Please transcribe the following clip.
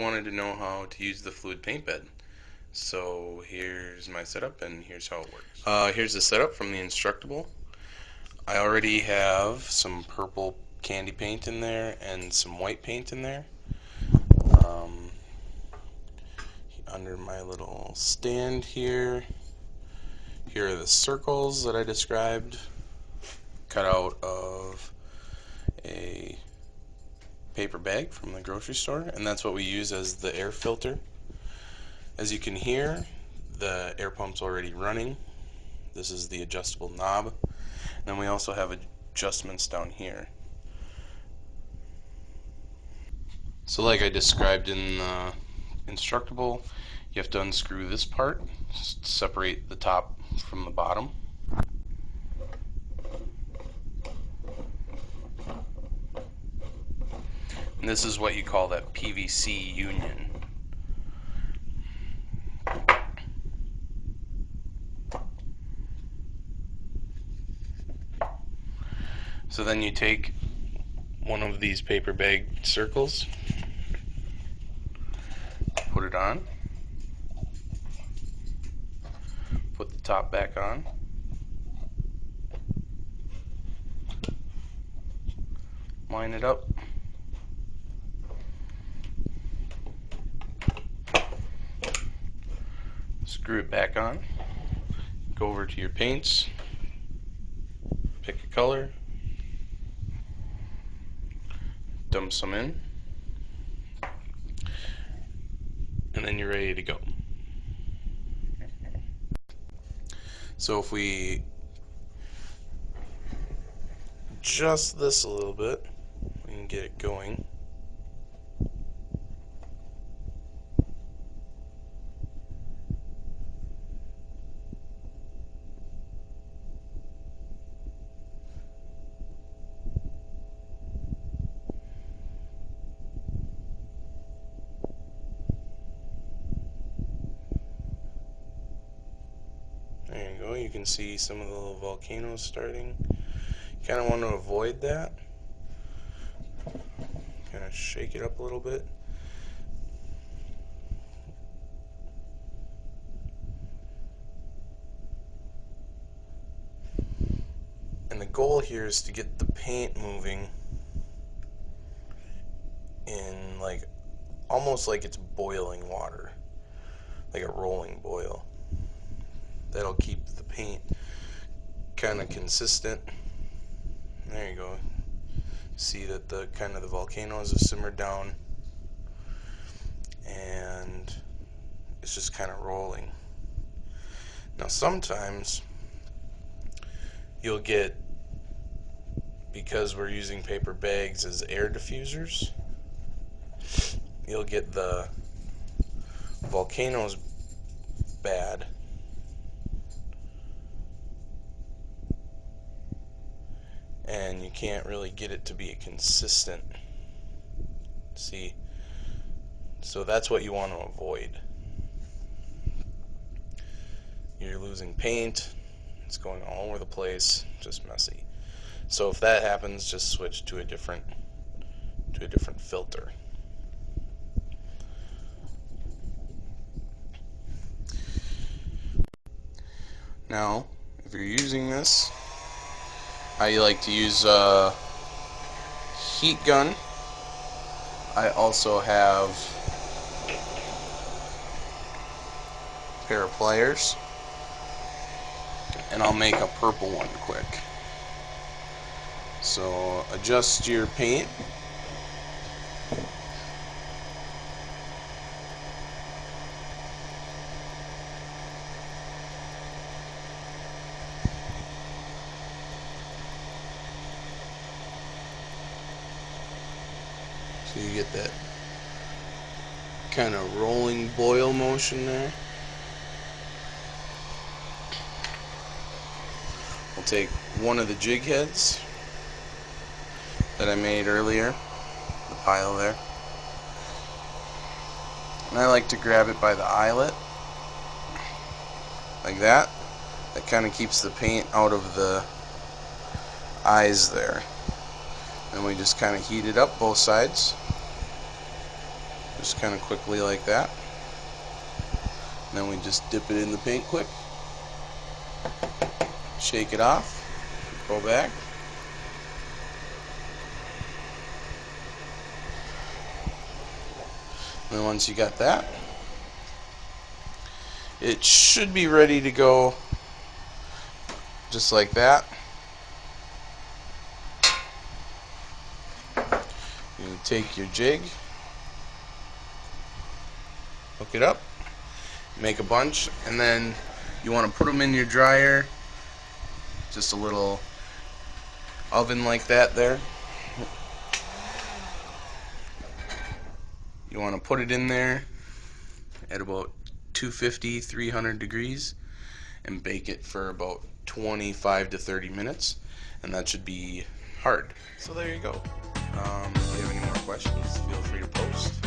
wanted to know how to use the fluid paint bed. So here's my setup and here's how it works. Here's the setup from the Instructable. I already have some purple candy paint in there and some white paint in there. Under my little stand here are the circles that I described, cut out of a paper bag from the grocery store, and that's what we use as the air filter. As you can hear, the air pump's already running. This is the adjustable knob. And then we also have adjustments down here. So like I described in the Instructable, you have to unscrew this part, separate the top from the bottom. And this is what you call that PVC union. So then you take one of these paper bag circles, put it on, put the top back on, line it up, screw it back on, go over to your paints, pick a color, dump some in, and then you're ready to go. So if we adjust this a little bit, we can get it going. There you go, you can see some of the little volcanoes starting. You kind of want to avoid that. Kind of shake it up a little bit. And the goal here is to get the paint moving in almost like it's boiling water, like a rolling boil. That'll keep the paint kind of consistent. There you go. See that the volcanoes have simmered down and it's just kind of rolling. Now sometimes you'll get, because we're using paper bags as air diffusers, you'll get the volcanoes bad and you can't really get it to be a consistent. See, so that's what you want to avoid. You're losing paint, it's going all over the place, just messy. So if that happens, just switch to a different filter. Now, if you're using this, I like to use a heat gun. I also have a pair of pliers, and I'll make a purple one quick. So adjust your paint. So you get that kind of rolling boil motion there. We'll take one of the jig heads that I made earlier, the pile there, and I like to grab it by the eyelet, like that. That kind of keeps the paint out of the eyes there. And we just kind of heat it up both sides. just kind of quickly like that. And then we just dip it in the paint quick, shake it off, go back. And then once you got that, it should be ready to go just like that. You take your jig, hook it up, make a bunch, and then you want to put them in your dryer, just a little oven like that there. You want to put it in there at about 250, 300 degrees and bake it for about 25 to 30 minutes, and that should be hard. So there you go. If you have any more questions, feel free to post.